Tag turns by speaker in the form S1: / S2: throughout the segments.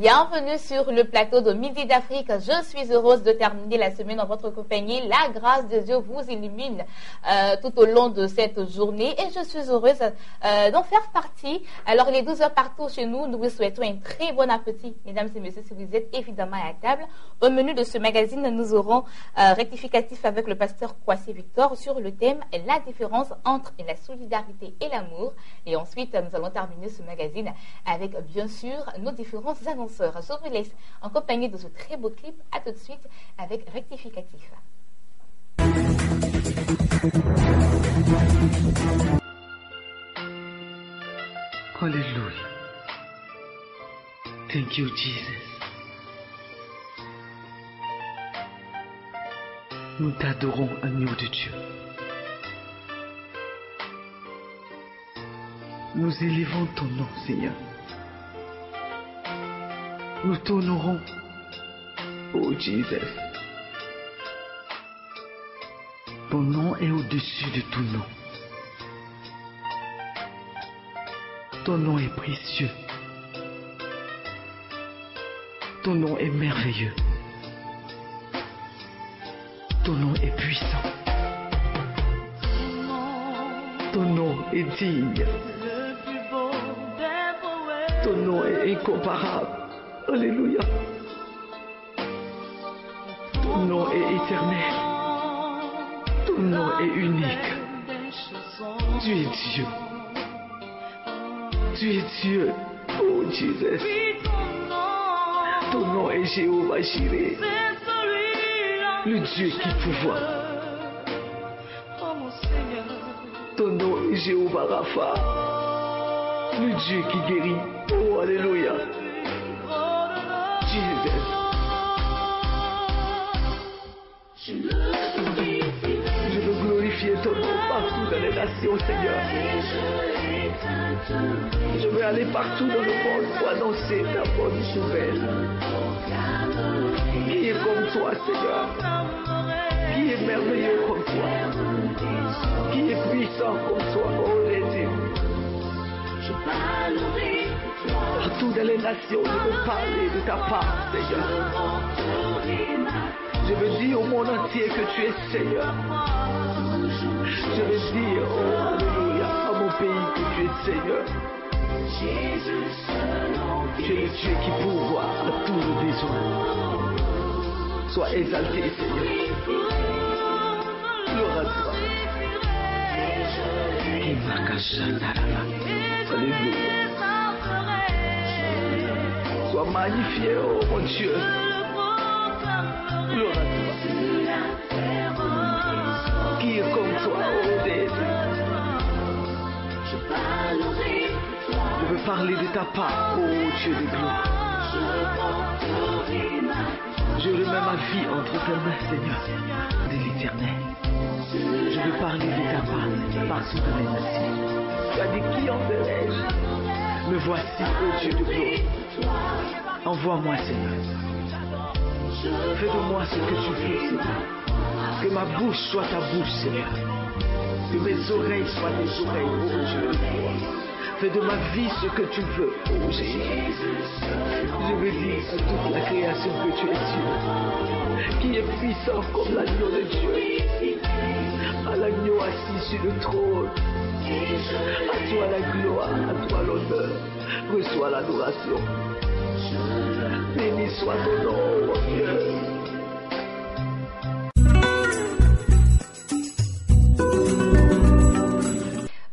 S1: bienvenue sur le plateau de Midi d'Afrique. Je suis heureuse de terminer la semaine en votre compagnie. La grâce de Dieu vous illumine tout au long de cette journée et je suis heureuse d'en faire partie. Alors il est 12 heures partout chez nous. Nous vous souhaitons un très bon appétit, mesdames et messieurs, si vous êtes évidemment à table. Au menu de ce magazine, nous aurons rectificatif avec le pasteur Kwasi Victor sur le thème la différence entre la solidarité et l'amour. Et ensuite, nous allons terminer ce magazine avec, bien sûr, nos différents annonceurs. Je vous laisse en compagnie de ce très beau clip. À tout de suite avec rectificatif.
S2: Hallelujah. Thank you, Jesus. Nous t'adorons, agneau de Dieu. Nous élevons ton nom, Seigneur. Nous t'honorons, ô Jesus. Ton nom est au-dessus de tout nom. Ton nom est précieux. Ton nom est merveilleux. Ton nom est puissant. Ton nom est digne. Ton nom est incomparable. Alléluia. Ton nom est éternel. Ton nom est unique. Tu es Dieu. Tu es Dieu. Oh Jesus. Ton nom est Jéhovah Jireh. Le Dieu qui pourvoit. Ton nom est Jéhovah Rapha. Le Dieu qui guérit. Oh, alléluia. Jesus. Je veux glorifier ton nom partout dans les nations, Seigneur. Je veux aller partout dans le monde pour annoncer ta bonne nouvelle. Qui est comme toi, Seigneur? Qui est merveilleux comme toi? Qui est puissant comme toi, oh Jésus? Partout dans les nations, je veux parler de ta part, Seigneur. Je veux dire au monde entier que tu es Seigneur. Je veux dire, oh alléluia, à mon pays que tu es Seigneur. Tu es le Dieu qui pourvoit à tous nos besoins. Sois exalté, Seigneur. Gloire à toi. Alléluia. Sois magnifié, oh mon Dieu. Gloire à toi. Qui est comme toi, oh Jésus? Je veux parler de ta part, oh Dieu de gloire. Je remets ma vie entre tes mains, Seigneur, de l'éternel. Je veux parler de ta part partout dans les nations. Tu as dit qui enverrai-je? Me voici, ô Dieu de gloire. Envoie-moi, Seigneur. Fais de moi ce que tu veux, Seigneur. Que ma bouche soit ta bouche, Seigneur. Que mes oreilles soient tes oreilles, ô Dieu de gloire. Fais de ma vie ce que tu veux, ô Jésus. Je veux dire à toute la création que tu es Dieu, qui est puissant comme l'agneau de Dieu, à l'agneau assis sur le trône. À toi la gloire, à toi l'honneur. Reçois l'adoration. Béni soit ton nom, mon Dieu.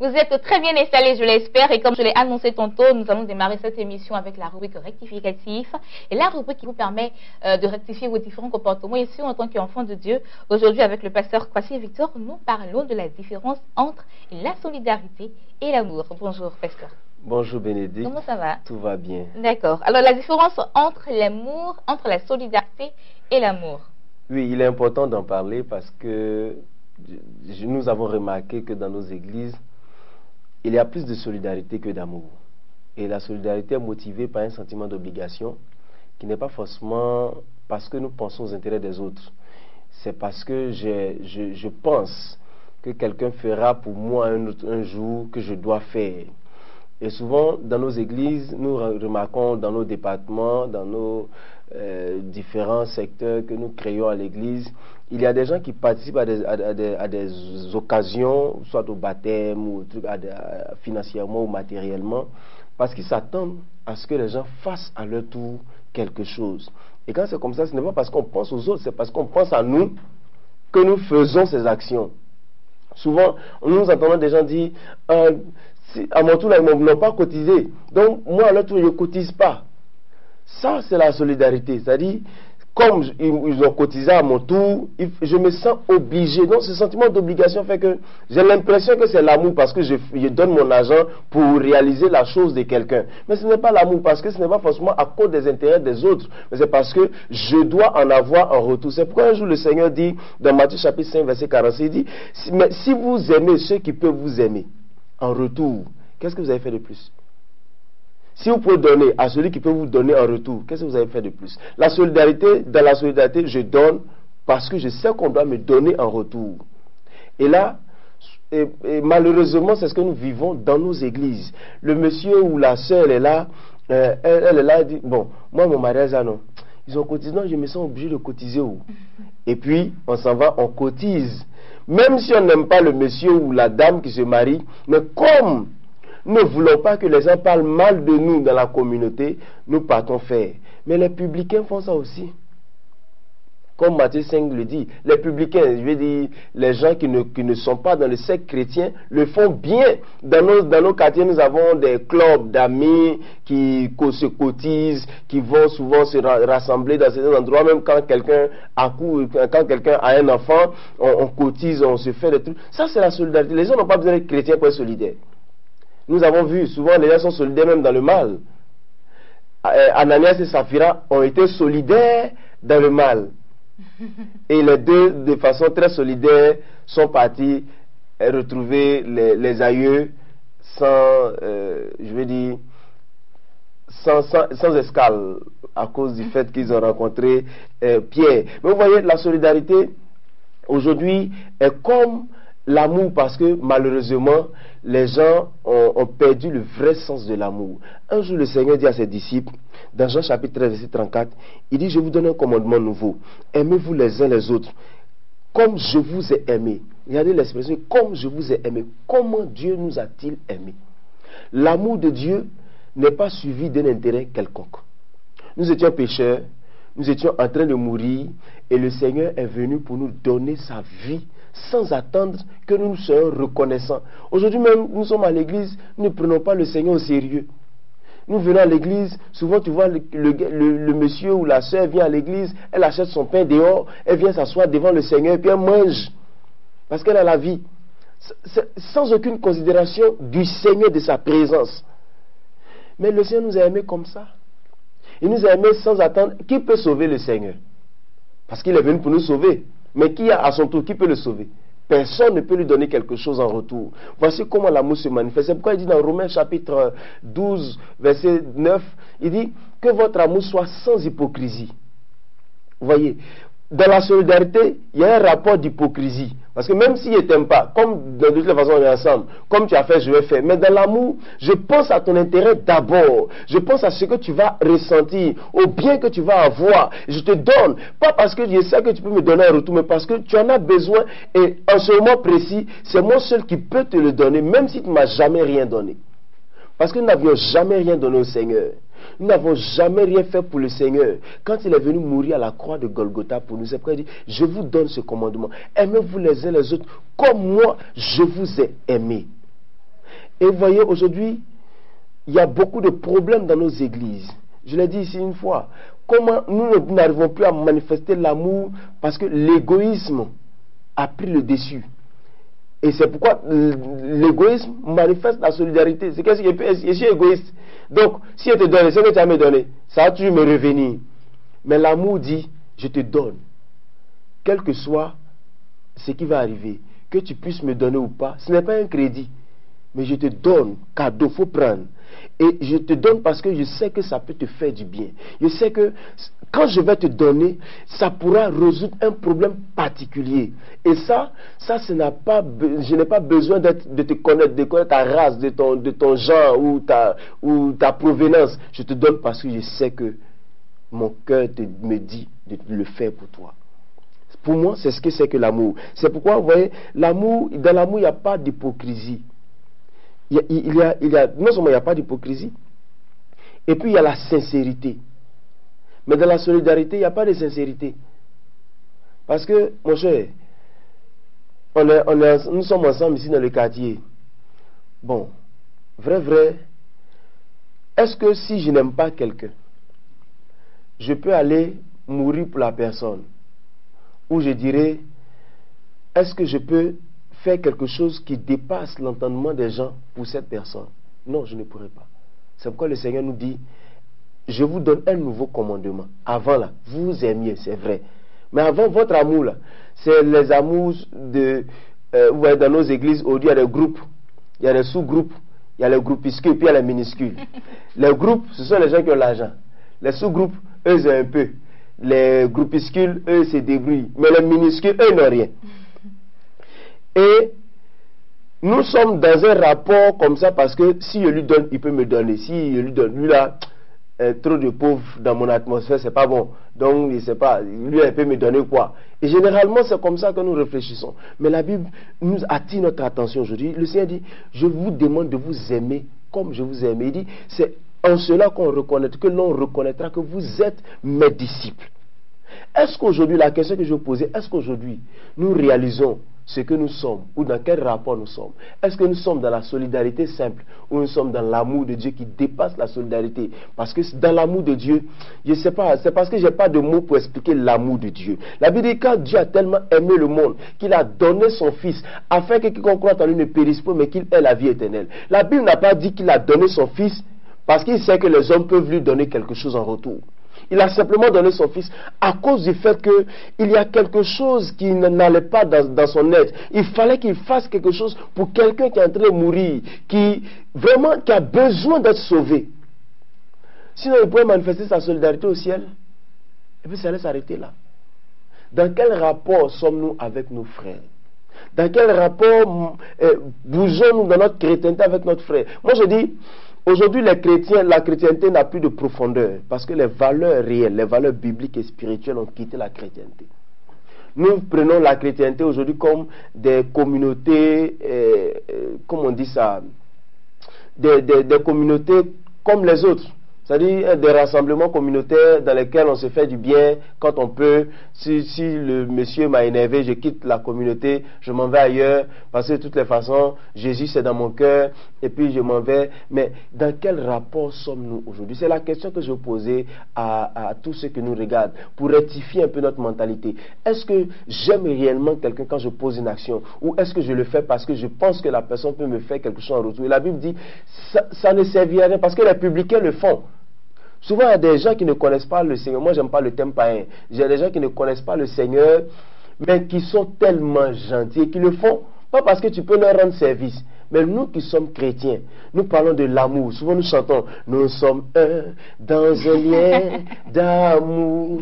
S1: Vous êtes très bien installés, je l'espère, et comme je l'ai annoncé tantôt, nous allons démarrer cette émission avec la rubrique rectificatif, et la rubrique qui vous permet de rectifier vos différents comportements. Ici, en tant qu'enfant de Dieu, aujourd'hui avec le pasteur Kwasi Victor, nous parlons de la différence entre la solidarité et l'amour. Bonjour, pasteur.
S3: Bonjour Bénédicte.
S1: Comment ça va?
S3: Tout va bien.
S1: D'accord. Alors, la différence entre l'amour, entre la solidarité et l'amour.
S3: Oui, il est important d'en parler parce que nous avons remarqué que dans nos églises, il y a plus de solidarité que d'amour. Et la solidarité est motivée par un sentiment d'obligation qui n'est pas forcément parce que nous pensons aux intérêts des autres. C'est parce que je pense que quelqu'un fera pour moi un jour que je dois faire. Et souvent, dans nos églises, nous remarquons dans nos départements, dans nos différents secteurs que nous créons à l'église, il y a des gens qui participent à des occasions, soit au baptême, ou financièrement ou matériellement, parce qu'ils s'attendent à ce que les gens fassent à leur tour quelque chose. Et quand c'est comme ça, ce n'est pas parce qu'on pense aux autres, c'est parce qu'on pense à nous que nous faisons ces actions. Souvent, nous entendons des gens dire à mon tour, là, ils n'ont pas cotisé. Donc, moi, à leur tour, je ne cotise pas. Ça, c'est la solidarité. C'est-à-dire, comme ils ont cotisé à mon tour, je me sens obligé. Donc, ce sentiment d'obligation fait que j'ai l'impression que c'est l'amour parce que je donne mon argent pour réaliser la chose de quelqu'un. Mais ce n'est pas l'amour parce que ce n'est pas forcément à cause des intérêts des autres, mais c'est parce que je dois en avoir en retour. C'est pourquoi un jour le Seigneur dit, dans Matthieu chapitre 5, verset 46, il dit, mais si vous aimez ceux qui peuvent vous aimer, en retour, qu'est-ce que vous avez fait de plus? Si vous pouvez donner à celui qui peut vous donner en retour, qu'est-ce que vous avez fait de plus? La solidarité, dans la solidarité, je donne parce que je sais qu'on doit me donner en retour. Et là, malheureusement, c'est ce que nous vivons dans nos églises. Le monsieur ou la sœur, elle est là, elle est là, elle dit, bon, moi mon mariage, ah non, ils ont cotisé, non, je me sens obligé de cotiser où? Et puis, on s'en va, on cotise. Même si on n'aime pas le monsieur ou la dame qui se marie, mais comme nous ne voulons pas que les gens parlent mal de nous dans la communauté, nous partons faire. Mais les publicains font ça aussi. Comme Matthieu 5 le dit, les publicains, je veux dire, les gens qui ne sont pas dans le secte chrétien, le font bien. Dans nos quartiers, nous avons des clubs d'amis qui se cotisent, qui vont souvent se rassembler dans certains endroits, même quand quelqu'un a un enfant, on cotise, on se fait des trucs. Ça, c'est la solidarité. Les gens n'ont pas besoin d'être chrétiens pour être solidaires. Nous avons vu, souvent les gens sont solidaires même dans le mal. Ananias et Saphira ont été solidaires dans le mal. Et les deux, de façon très solidaire, sont partis retrouver les aïeux sans escale, à cause du fait qu'ils ont rencontré Pierre. Mais vous voyez, la solidarité, aujourd'hui, est comme l'amour, parce que malheureusement, les gens ont perdu le vrai sens de l'amour. Un jour, le Seigneur dit à ses disciples, dans Jean chapitre 13, verset 34, il dit, je vous donne un commandement nouveau. Aimez-vous les uns les autres, comme je vous ai aimé. Regardez l'expression, comme je vous ai aimé. Comment Dieu nous a-t-il aimés? L'amour de Dieu n'est pas suivi d'un intérêt quelconque. Nous étions pécheurs, nous étions en train de mourir, et le Seigneur est venu pour nous donner sa vie, sans attendre que nous soyons reconnaissants. Aujourd'hui même, nous sommes à l'église, nous ne prenons pas le Seigneur au sérieux. Nous venons à l'église, souvent tu vois le monsieur ou la soeur vient à l'église, elle achète son pain dehors, elle vient s'asseoir devant le Seigneur et puis elle mange, parce qu'elle a la vie, sans aucune considération du Seigneur, de sa présence. Mais le Seigneur nous a aimés comme ça. Il nous a aimés sans attendre. Qui peut sauver le Seigneur? Parce qu'il est venu pour nous sauver. Mais qui a à son tour, qui peut le sauver? Personne ne peut lui donner quelque chose en retour. Voici comment l'amour se manifeste. C'est pourquoi il dit dans Romains chapitre 12, verset 9, il dit que votre amour soit sans hypocrisie. Vous voyez, dans la solidarité, il y a un rapport d'hypocrisie. Parce que même s'il ne t'aime pas, comme de toute façon on est ensemble, comme tu as fait, je vais faire. Mais dans l'amour, je pense à ton intérêt d'abord. Je pense à ce que tu vas ressentir, au bien que tu vas avoir. Je te donne, pas parce que je sais que tu peux me donner un retour, mais parce que tu en as besoin. Et en ce moment précis, c'est moi seul qui peux te le donner, même si tu ne m'as jamais rien donné. Parce que nous n'avions jamais rien donné au Seigneur. Nous n'avons jamais rien fait pour le Seigneur. Quand il est venu mourir à la croix de Golgotha pour nous, c'est pourquoi il dit, je vous donne ce commandement. Aimez-vous les uns les autres comme moi, je vous ai aimé. Et vous voyez, aujourd'hui, il y a beaucoup de problèmes dans nos églises. Je l'ai dit ici une fois. Comment nous n'arrivons plus à manifester l'amour parce que l'égoïsme a pris le dessus. Et c'est pourquoi l'égoïsme manifeste la solidarité. C'est qu'est-ce que je suis égoïste. Donc, si je te donne ce que tu as me donné, ça va toujours me revenir. Mais l'amour dit, je te donne. Quel que soit ce qui va arriver, que tu puisses me donner ou pas, ce n'est pas un crédit. mais je te donne, cadeau, il faut prendre. Et je te donne parce que je sais que ça peut te faire du bien. Je sais que quand je vais te donner, ça pourra résoudre un problème particulier. Et ça je n'ai pas besoin de te connaître, de connaître ta race, de ton genre ou ta provenance. Je te donne parce que je sais que mon cœur me dit de le faire pour toi. Pour moi, c'est ce que c'est que l'amour. C'est pourquoi, vous voyez, l'amour, dans l'amour, il n'y a pas d'hypocrisie. Non seulement il n'y a pas d'hypocrisie, et puis il y a la sincérité. Mais dans la solidarité, il n'y a pas de sincérité. Parce que, mon cher, nous sommes ensemble ici dans le quartier. Bon, vrai, est-ce que si je n'aime pas quelqu'un, je peux aller mourir pour la personne? Ou je dirais, est-ce que je peux faire quelque chose qui dépasse l'entendement des gens pour cette personne? Non, je ne pourrais pas. C'est pourquoi le Seigneur nous dit, je vous donne un nouveau commandement. Avant là, vous vous aimiez, c'est vrai. Mais avant, votre amour là, c'est les amours vous voyez, dans nos églises, aujourd'hui, il y a des groupes, il y a des sous-groupes, il y a les groupuscules, puis il y a les minuscules. Les groupes, ce sont les gens qui ont l'argent. Les sous-groupes, eux, c'est un peu. Les groupuscules, eux, se débrouillent. Mais les minuscules, eux, n'ont rien. Et nous sommes dans un rapport comme ça parce que si je lui donne, il peut me donner. Si je lui donne, lui là, trop de pauvres dans mon atmosphère, c'est pas bon. Donc, il sait pas, lui, il peut me donner quoi. Et généralement, c'est comme ça que nous réfléchissons. Mais la Bible nous attire notre attention aujourd'hui. Le Seigneur dit, je vous demande de vous aimer comme je vous aime. Il dit, c'est en cela qu'on reconnaît, que l'on reconnaîtra que vous êtes mes disciples. Est-ce qu'aujourd'hui, la question que je vais poser, est-ce qu'aujourd'hui, nous réalisons ce que nous sommes, ou dans quel rapport nous sommes? Est-ce que nous sommes dans la solidarité simple, ou nous sommes dans l'amour de Dieu qui dépasse la solidarité? Parce que dans l'amour de Dieu, je ne sais pas, c'est parce que je n'ai pas de mots pour expliquer l'amour de Dieu. La Bible dit, quand Dieu a tellement aimé le monde, qu'il a donné son Fils, afin que quiconque croit en lui ne périsse pas, mais qu'il ait la vie éternelle. La Bible n'a pas dit qu'il a donné son Fils, parce qu'il sait que les hommes peuvent lui donner quelque chose en retour. Il a simplement donné son Fils à cause du fait qu'il y a quelque chose qui n'allait pas dans son être. Il fallait qu'il fasse quelque chose pour quelqu'un qui est en train de mourir, qui a besoin d'être sauvé. Sinon, il pourrait manifester sa solidarité au ciel. Et puis ça allait s'arrêter là. Dans quel rapport sommes-nous avec nos frères? Dans quel rapport bougeons-nous dans notre chrétienté avec notre frère? Moi je dis, aujourd'hui, les chrétiens, la chrétienté n'a plus de profondeur parce que les valeurs réelles, les valeurs bibliques et spirituelles ont quitté la chrétienté. Nous prenons la chrétienté aujourd'hui comme des communautés, comment on dit ça, des communautés comme les autres. C'est-à-dire des rassemblements communautaires dans lesquels on se fait du bien quand on peut. Si le monsieur m'a énervé, je quitte la communauté, je m'en vais ailleurs, parce que de toutes les façons, Jésus c'est dans mon cœur, et puis je m'en vais. Mais dans quel rapport sommes-nous aujourd'hui? C'est la question que je posais à tous ceux qui nous regardent, pour rectifier un peu notre mentalité. Est-ce que j'aime réellement quelqu'un quand je pose une action? Ou est-ce que je le fais parce que je pense que la personne peut me faire quelque chose en retour? Et la Bible dit, ça ne servira à rien, parce que les publicains le font. Souvent, il y a des gens qui ne connaissent pas le Seigneur. Moi, j'aime pas le thème païen. Il y a des gens qui ne connaissent pas le Seigneur, mais qui sont tellement gentils et qui le font, pas parce que tu peux leur rendre service. Mais nous qui sommes chrétiens, nous parlons de l'amour. Souvent, nous chantons, nous sommes un dans un lien d'amour.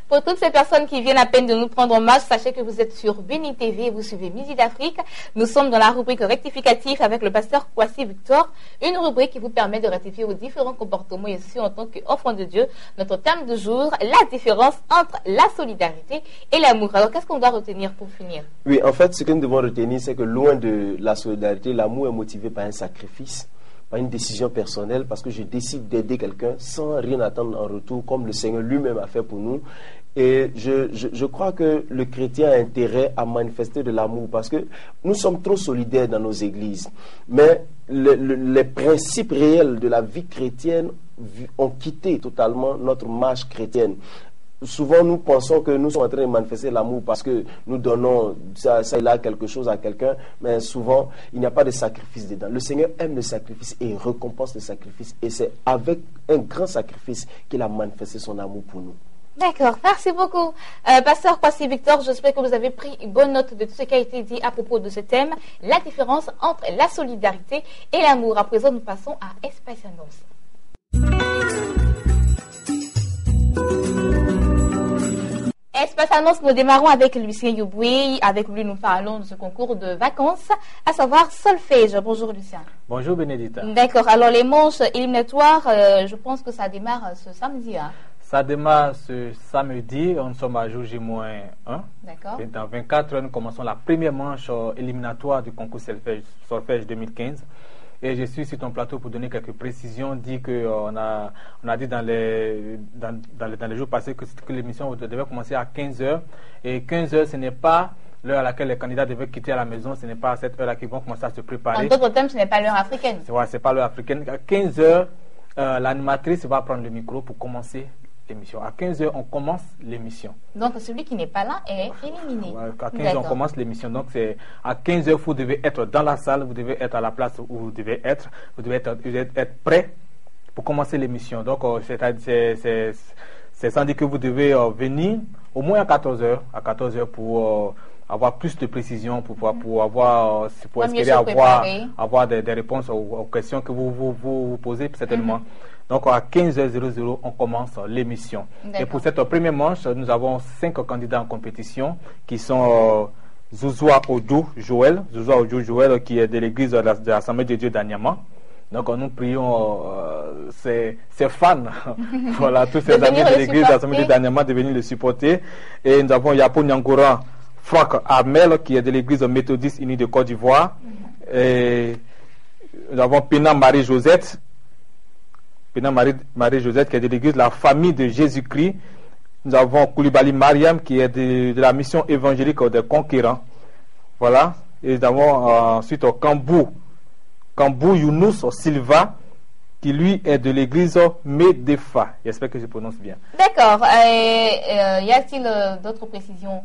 S1: Pour toutes ces personnes qui viennent à peine de nous prendre en marche, sachez que vous êtes sur Béni TV et vous suivez Midi d'Afrique. Nous sommes dans la rubrique rectificatif avec le pasteur Kwasi Victor, une rubrique qui vous permet de rectifier vos différents comportements et aussi en tant qu'enfant de Dieu. Notre thème du jour, la différence entre la solidarité et l'amour. Alors qu'est-ce qu'on doit retenir pour finir?
S3: Oui, en fait, ce que nous devons retenir, c'est que loin de la solidarité, l'amour est motivé par un sacrifice, par une décision personnelle, parce que je décide d'aider quelqu'un sans rien attendre en retour, comme le Seigneur lui-même a fait pour nous. Et je crois que le chrétien a intérêt à manifester de l'amour, parce que nous sommes trop solidaires dans nos églises. Mais les principes réels de la vie chrétienne ont quitté totalement notre marche chrétienne. Souvent, nous pensons que nous sommes en train de manifester l'amour parce que nous donnons ça et là quelque chose à quelqu'un, mais souvent, il n'y a pas de sacrifice dedans. Le Seigneur aime le sacrifice et il récompense le sacrifice. Et c'est avec un grand sacrifice qu'il a manifesté son amour pour nous.
S1: D'accord, merci beaucoup. Pasteur Kwasi Victor, j'espère que vous avez pris bonne note de tout ce qui a été dit à propos de ce thème, la différence entre la solidarité et l'amour. À présent, nous passons à Espace Annonce. Espace Annonce, nous démarrons avec Lucien Yoboué. Avec lui, nous parlons de ce concours de vacances, à savoir solfège. Bonjour Lucien.
S4: Bonjour Bénédicta.
S1: D'accord, alors les manches éliminatoires, je pense que ça démarre ce samedi. Hein.
S4: Ça démarre ce samedi, nous sommes à jour J-1.
S1: D'accord.
S4: Et dans 24 heures, nous commençons la première manche éliminatoire du concours solfège 2015. Et je suis sur ton plateau pour donner quelques précisions. On a dit dans les jours passés que l'émission devait commencer à 15 heures. Et 15 heures, ce n'est pas l'heure à laquelle les candidats devaient quitter la maison. Ce n'est pas à cette heure-là qu'ils vont commencer à se préparer.
S1: En d'autres termes, ce n'est pas l'heure africaine.
S4: Ouais, ce n'est pas l'heure africaine. À 15 heures, l'animatrice va prendre le micro pour commencer l'émission. À 15 heures, on commence l'émission.
S1: Donc, celui qui n'est pas là est éliminé.
S4: À 15 heures, on commence l'émission. Donc, c'est à 15 heures, vous devez être dans la salle, vous devez être à la place où vous devez être être prêt pour commencer l'émission. Donc, c'est sans dire que vous devez venir au moins à 14 heures. À 14 heures pour avoir plus de précision, pour espérer avoir des réponses aux questions que vous posez certainement. Donc à 15h00, on commence l'émission. Et pour cette première manche, nous avons 5 candidats en compétition qui sont Zouzoua Ojo Joël, qui est de l'église de l'Assemblée de Dieu d'Anyama. Donc nous prions ses fans, voilà, tous ces amis de l'église de l'Assemblée de Dieu d'Anyama de venir le supporter. Et nous avons Yapo Nyangora Franck Armel, qui est de l'église méthodiste unie de Côte d'Ivoire. Et nous avons Pena Marie-Josette, qui est de l'église de la famille de Jésus-Christ. Nous avons Koulibaly Mariam, qui est de la mission évangélique des conquérants. Voilà. Et nous avons ensuite Kambou Younous Silva, qui lui est de l'église Medefa. J'espère que je prononce bien.
S1: D'accord. Y a-t-il d'autres précisions?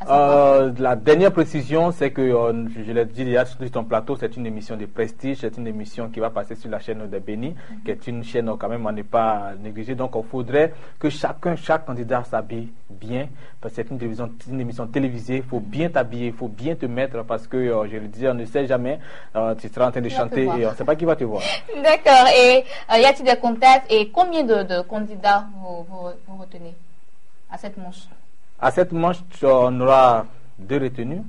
S4: La dernière précision, c'est que, je l'ai dit hier sur ton plateau, c'est une émission de prestige, c'est une émission qui va passer sur la chaîne de Béni, qui est une chaîne quand même à ne pas négliger. Donc, il faudrait que chaque candidat s'habille bien, parce que c'est une émission télévisée. Il faut bien t'habiller, il faut bien te mettre, parce que, je le dis, on ne sait jamais, tu seras en train de chanter et on ne sait pas qui va te voir.
S1: D'accord. Et y a-t-il des contacts et combien de candidats vous retenez à cette manche?
S4: À cette manche, on aura 2 retenus.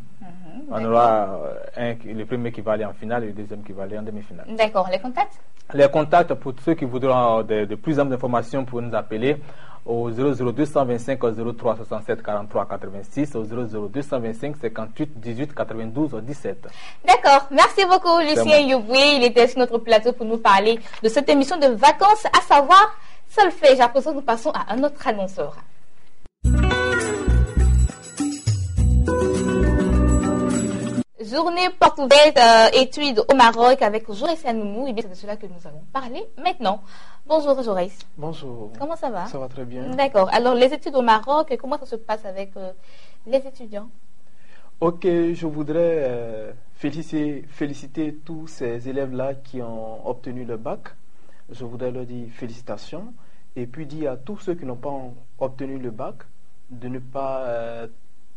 S4: On aura le premier qui va aller en finale et le deuxième qui va aller en demi-finale.
S1: D'accord. Les contacts? Les
S4: contacts, pour ceux qui voudront de plus amples informations, pour nous appeler au 00225 03 67 43 86, au 00225 58 18 92 17.
S1: D'accord. Merci beaucoup, Lucien Yoboué. Il était sur notre plateau pour nous parler de cette émission de vacances, à savoir solfège. À présent, nous passons à un autre annonceur. Journée porte ouverte, études au Maroc avec Joris Anoumou. Et bien, c'est de cela que nous allons parler maintenant. Bonjour Joris.
S3: Bonjour.
S1: Comment ça va?
S3: Ça va très bien.
S1: D'accord. Alors, les études au Maroc, comment ça se passe avec les étudiants?
S3: Ok, je voudrais féliciter tous ces élèves-là qui ont obtenu le bac. Je voudrais leur dire félicitations. Et puis dire à tous ceux qui n'ont pas obtenu le bac de ne pas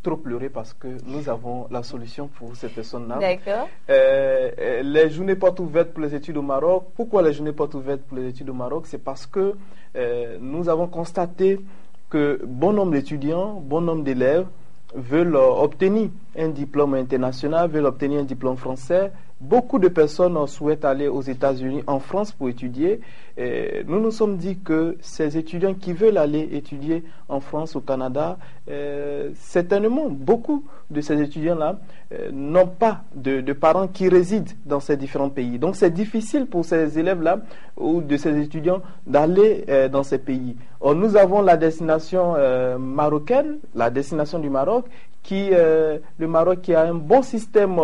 S3: trop pleurer, parce que nous avons la solution pour ces personnes-là.
S1: D'accord.
S3: Les journées portes ouvertes pour les études au Maroc. Pourquoi les journées portes ouvertes pour les études au Maroc? C'est parce que nous avons constaté que bon nombre d'étudiants, bon nombre d'élèves veulent obtenir un diplôme international, veulent obtenir un diplôme français. Beaucoup de personnes souhaitent aller aux États-Unis, en France pour étudier. Et nous nous sommes dit que ces étudiants qui veulent aller étudier en France, au Canada, certainement beaucoup de ces étudiants-là n'ont pas de parents qui résident dans ces différents pays. Donc c'est difficile pour ces élèves-là ou de ces étudiants d'aller dans ces pays. Or, nous avons la destination marocaine, la destination du Maroc, le Maroc qui a un bon système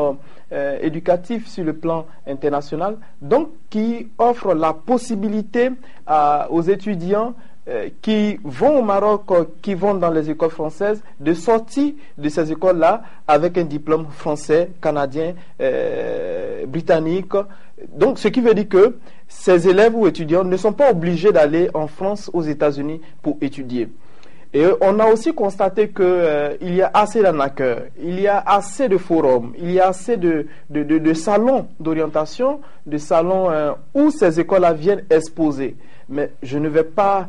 S3: éducatif sur le plan international, donc qui offre la possibilité aux étudiants qui vont au Maroc, qui vont dans les écoles françaises, de sortir de ces écoles-là avec un diplôme français, canadien, britannique. Donc, ce qui veut dire que ces élèves ou étudiants ne sont pas obligés d'aller en France, aux États-Unis pour étudier.
S5: Et on a aussi constaté que il y a assez d'arnaqueurs, il y a assez de forums, il y a assez de salons d'orientation, de salons où ces écoles-là viennent exposer. Mais je ne vais pas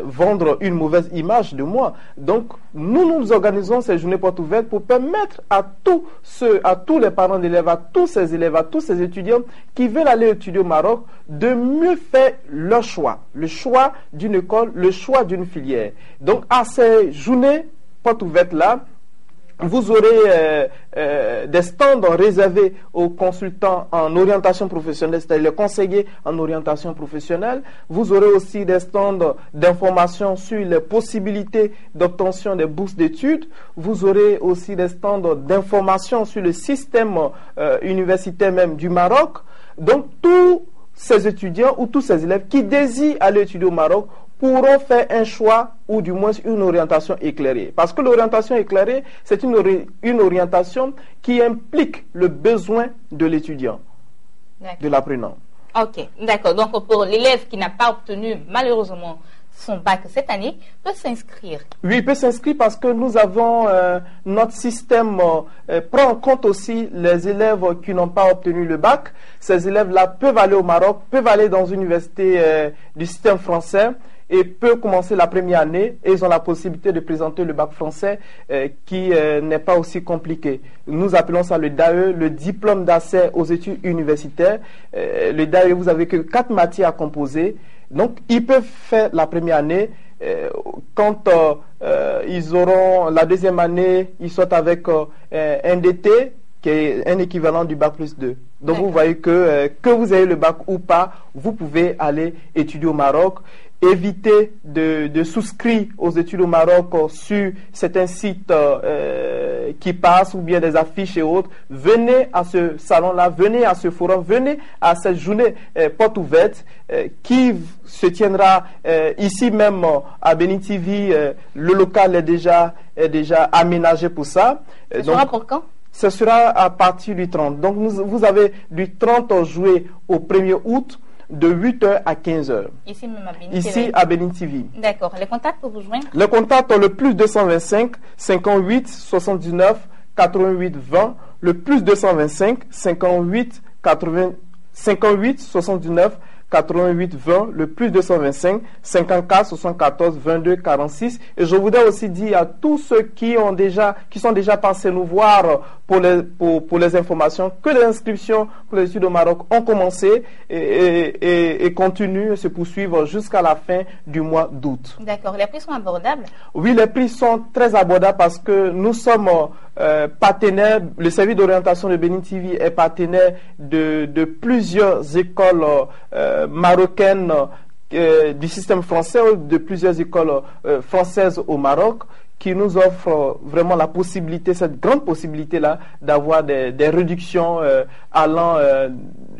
S5: vendre une mauvaise image de moi. Donc, nous organisons ces journées portes ouvertes pour permettre à tous les parents d'élèves, à tous ces élèves, à tous ces étudiants qui veulent aller étudier au Maroc, de mieux faire leur choix. Le choix d'une école, le choix d'une filière. Donc, à ces journées portes ouvertes-là, vous aurez des stands réservés aux consultants en orientation professionnelle, c'est-à-dire les conseillers en orientation professionnelle. Vous aurez aussi des stands d'information sur les possibilités d'obtention des bourses d'études. Vous aurez aussi des stands d'information sur le système universitaire même du Maroc. Donc, tous ces étudiants ou tous ces élèves qui désirent aller étudier au Maroc pourront faire un choix ou du moins une orientation éclairée. Parce que l'orientation éclairée, c'est une orientation qui implique le besoin de l'étudiant, de l'apprenant.
S1: Ok, d'accord. Donc pour l'élève qui n'a pas obtenu malheureusement son bac cette année, peut s'inscrire.
S5: Oui, il peut s'inscrire parce que nous avons notre système prend en compte aussi les élèves qui n'ont pas obtenu le bac. Ces élèves-là peuvent aller au Maroc, peuvent aller dans une université du système français et peuvent commencer la première année et ils ont la possibilité de présenter le bac français qui n'est pas aussi compliqué. Nous appelons ça le DAE, le diplôme d'accès aux études universitaires. Le DAE, vous avez que 4 matières à composer. Donc, ils peuvent faire la première année. Quand ils auront la deuxième année, ils sortent avec un DT qui est un équivalent du bac plus 2. Donc, vous voyez que vous ayez le bac ou pas, vous pouvez aller étudier au Maroc. Évitez de souscrire aux études au Maroc sur certains sites qui passent ou bien des affiches et autres. Venez à ce salon-là, venez à ce forum, venez à cette journée porte ouverte qui se tiendra ici même à Bénin TV. Le local est déjà aménagé pour ça.
S1: Ce sera pour quand?
S5: Ce sera à partir du 30. Donc vous avez du 30 juillet au 1er août. De 8h à 15h.
S1: Ici même à Bénin TV.
S5: Ici à Bénin TV.
S1: D'accord. Les contacts pour vous joindre?
S5: Le contact, le plus 225 58 79 88 20. Le plus 225 58 79 88 20, le plus 225 54 74 22 46. Et je voudrais aussi dire à tous ceux qui sont déjà passés nous voir pour les informations que les inscriptions pour les études au Maroc ont commencé et continuent, se poursuivre jusqu'à la fin du mois d'août.
S1: D'accord. Les prix sont abordables?
S5: Oui, les prix sont très abordables parce que nous sommes partenaires, le service d'orientation de Bénin TV est partenaire de plusieurs écoles marocaines du système français, de plusieurs écoles françaises au Maroc, qui nous offrent vraiment la possibilité, cette grande possibilité-là, d'avoir des réductions allant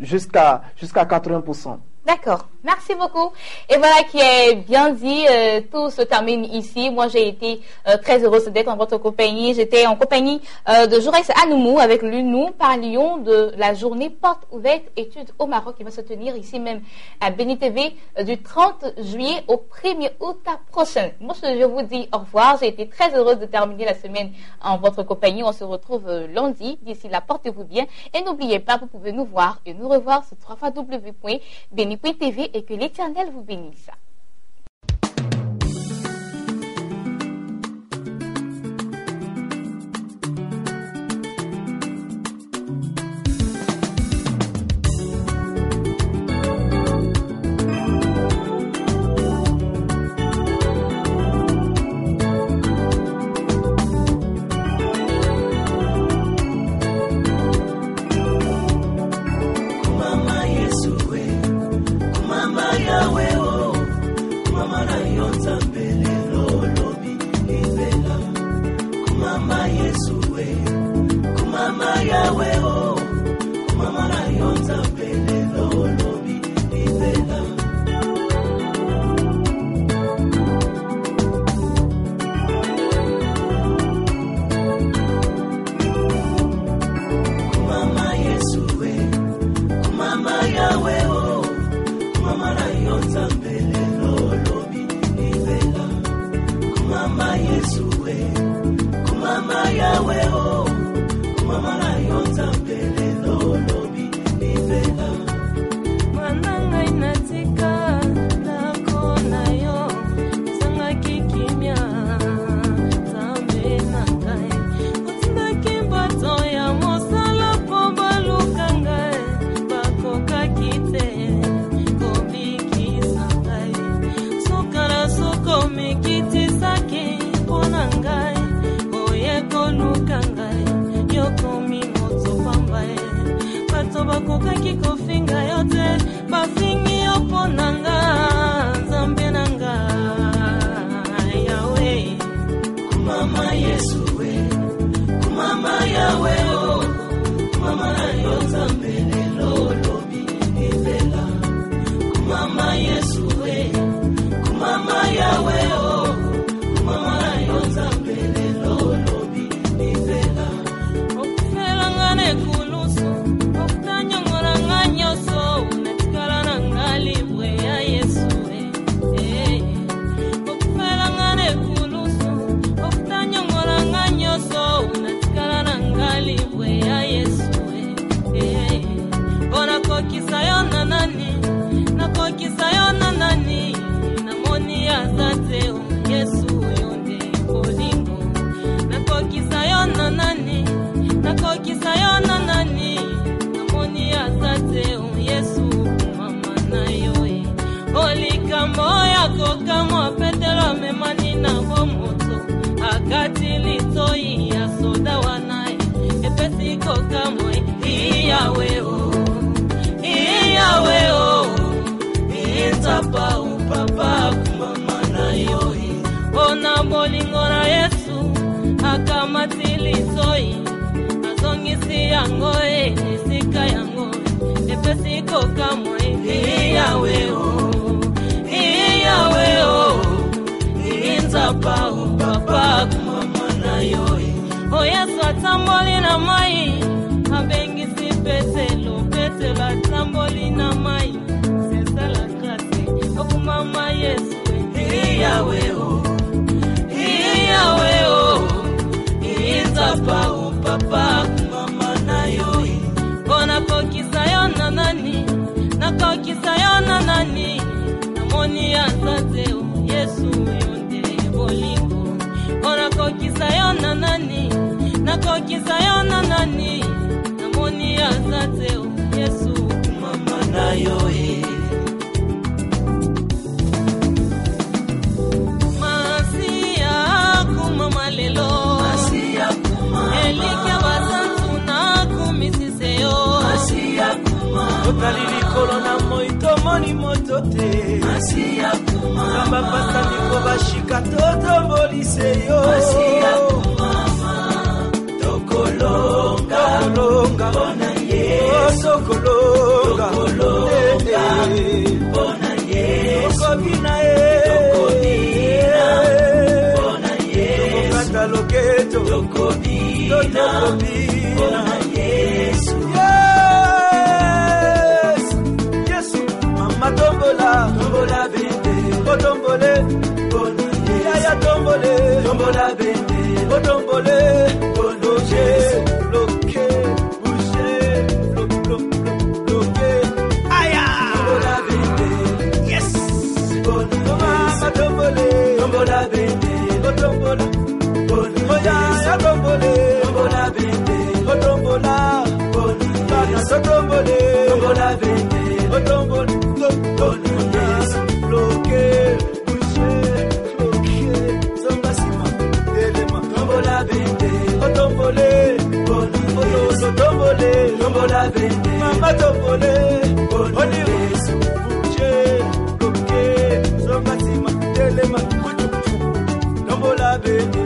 S5: jusqu'à 80%.
S1: D'accord, merci beaucoup. Et voilà qui est bien dit, tout se termine ici. Moi, j'ai été très heureuse d'être en votre compagnie. J'étais en compagnie de Jaurès Anoumou. Avec lui, nous parlions de la journée porte ouverte études au Maroc qui va se tenir ici même à Bénin TV du 30 juillet au 1er août prochain. Moi, je vous dis au revoir. J'ai été très heureuse de terminer la semaine en votre compagnie. On se retrouve lundi. D'ici là, portez-vous bien. Et n'oubliez pas, vous pouvez nous voir et nous revoir sur www.bénin.tv et que l'Éternel vous bénisse.
S6: Mama te bafingi oponanga Nzambe nanga Yahweh kumama Yesu we kumama Yahweh oh kumama yo Nzambe lelo bibela kumama Yesu we kumama Yahweh oh kumama yo Nzambe lelo bibela okufela ngane kulusu okutanyongora nganyoso unatikala nangali bwe ya Yesu okufela ngane kulusu okutanyongora nganyoso unatikala nangali bwe ya Yesu bona kokisa yona nani nakokisa yona nani namoni azate Yesu yonde bolingo nakokisa yona nani nakokisa yona nani namoni azate Yesu mama nayo olikambo yako kama Petero memani na bomoto akati litoi ya soda wanae epesiko kama Yahweh Yahweh oh Itapa upapa kumama nayo ona bolingo na Yesu akamatili soi azongisi yango esika yango epesiko kamwe Yahweh Yahweh oh Itapa upapa kumama nayo o Yesu atamboli na mai abengisi petelo atamboli na mai sesa la grâce okumama Yesu Yahweh Yahweh oh Itapa upapa kumama nayo bona kokisa yona nani nakokisa yona nani namoni azate Yesu yonde bolingo bona kokisa yona nani nakokisa yona nani namoni azate Yesu mama nayo Masia kumama lelo Masia kumama Elikia wasantu na kumisiseyo Masia kumama Otalili korona moito moni motote Masia kumama Kamba pasta niko bashika toto boliseyo Masia kumama Tokolonga Bona Yesu Tokolonga Bona Yesu Tokobina Bona Yesu Tokataloketo Tokobina Bona Yesu Yes Yesu Mama tombola Tombola bende Otombole Bona Yesu Yaya tombole Tombola bende Otombole Bona Yesu Loke Bouche Loke Aya Tombola bende Yes Mama tombole Tombola bende Otombola Bona Yesu Tombole Tombola bende Otombola Bona Yesu Tombole Tombola bende Otombola Bona Yesu Loke Bouche Loke Zombasima Elema Tombola bende Otombole Bona Yesu Tombole Tombola bende Mama tombole Bona Yesu Bouche Loke Zombasima Elema Tombola bende